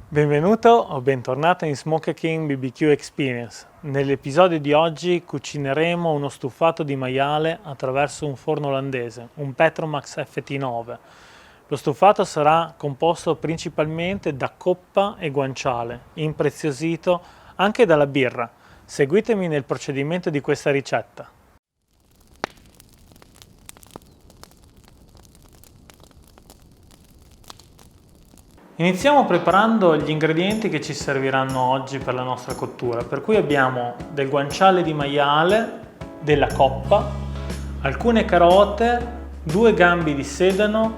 Benvenuto o bentornato in Smoker King BBQ Experience. Nell'episodio di oggi cucineremo uno stufato di maiale attraverso un forno olandese, un Petromax FT9. Lo stufato sarà composto principalmente da coppa e guanciale, impreziosito anche dalla birra. Seguitemi nel procedimento di questa ricetta. Iniziamo preparando gli ingredienti che ci serviranno oggi per la nostra cottura, per cui abbiamo del guanciale di maiale, della coppa, alcune carote, 2 gambi di sedano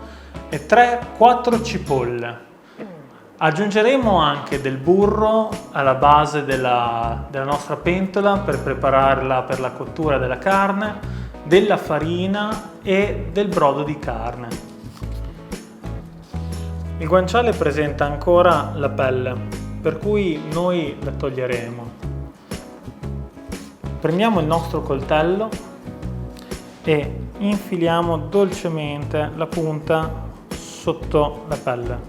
e 3-4 cipolle. Aggiungeremo anche del burro alla base della nostra pentola per prepararla per la cottura della carne, della farina e del brodo di carne. Il guanciale presenta ancora la pelle, per cui noi la toglieremo. Prendiamo il nostro coltello e infiliamo dolcemente la punta sotto la pelle.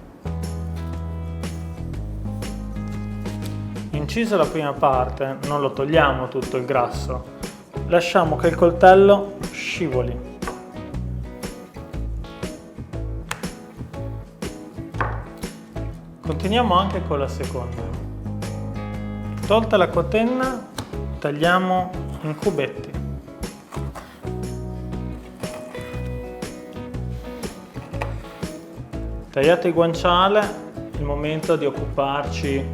Incisa la prima parte, non lo togliamo tutto il grasso, lasciamo che il coltello scivoli. Continuiamo anche con la seconda. Tolta la cotenna, tagliamo in cubetti. Tagliato il guanciale, è il momento di occuparci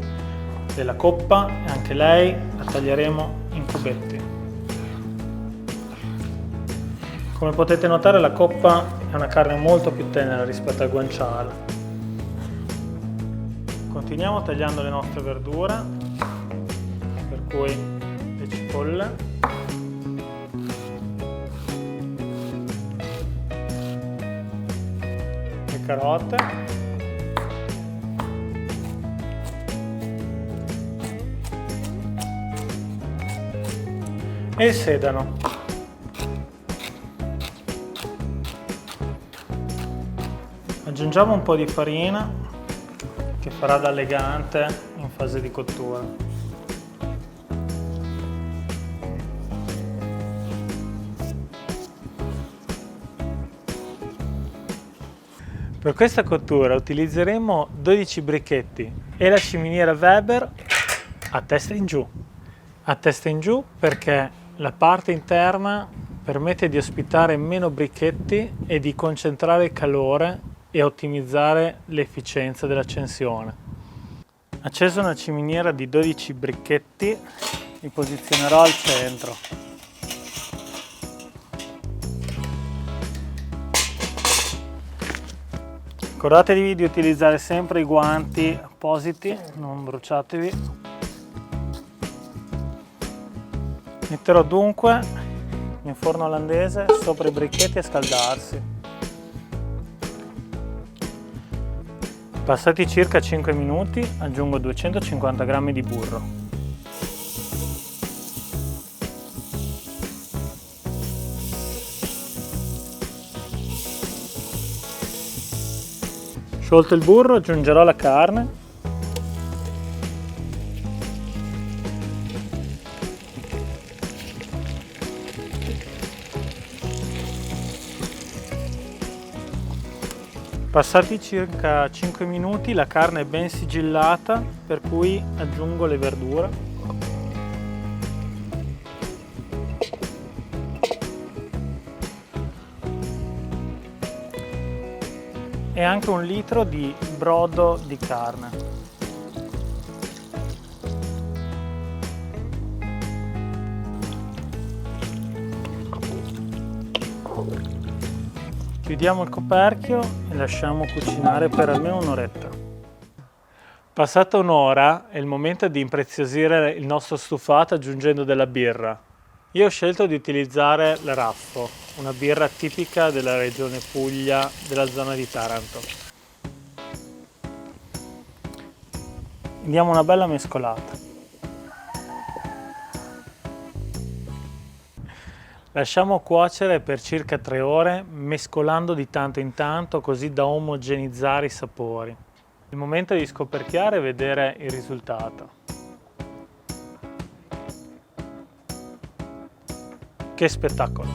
della coppa e anche lei la taglieremo in cubetti. Come potete notare, la coppa è una carne molto più tenera rispetto al guanciale. Continuiamo tagliando le nostre verdure, per cui le cipolle, le carote, e il sedano. Aggiungiamo un po' di farina che farà da legante in fase di cottura. Per questa cottura utilizzeremo 12 bricchetti e la ciminiera Weber a testa in giù. A testa in giù perché la parte interna permette di ospitare meno bricchetti e di concentrare il calore e ottimizzare l'efficienza dell'accensione. Acceso una ciminiera di 12 bricchetti, li posizionerò al centro. Ricordatevi di utilizzare sempre i guanti appositi, non bruciatevi. Metterò dunque in forno olandese sopra i bricchetti a scaldarsi. Passati circa 5 minuti aggiungo 250 g di burro. Sciolto il burro aggiungerò la carne. Passati circa 5 minuti la carne è ben sigillata, per cui aggiungo le verdure. E anche 1 litro di brodo di carne. Chiudiamo il coperchio e lasciamo cucinare per almeno un'oretta. Passata un'ora è il momento di impreziosire il nostro stufato aggiungendo della birra. Io ho scelto di utilizzare la Raffo, una birra tipica della regione Puglia, della zona di Taranto. Diamo una bella mescolata. Lasciamo cuocere per circa 3 ore, mescolando di tanto in tanto così da omogenizzare i sapori. Il momento di scoperchiare e vedere il risultato. Che spettacolo!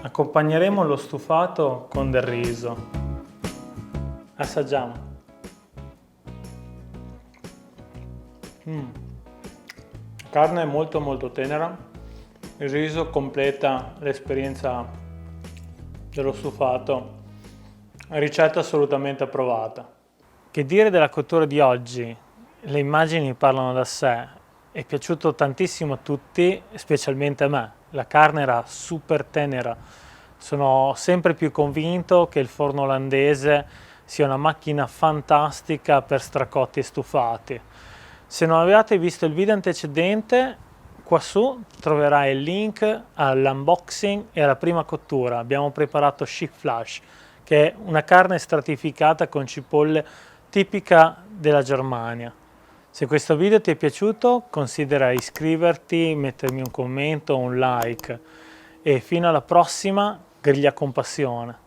Accompagneremo lo stufato con del riso. Assaggiamo. La carne è molto tenera, il riso completa l'esperienza dello stufato, ricetta assolutamente approvata. Che dire della cottura di oggi? Le immagini parlano da sé, è piaciuto tantissimo a tutti, specialmente a me. La carne era super tenera, sono sempre più convinto che il forno olandese sia una macchina fantastica per stracotti e stufati. Se non avevate visto il video antecedente, qua su troverai il link all'unboxing e alla prima cottura. Abbiamo preparato Chic Flash, che è una carne stratificata con cipolle tipica della Germania. Se questo video ti è piaciuto, considera iscriverti, mettermi un commento o un like. E fino alla prossima, griglia con passione.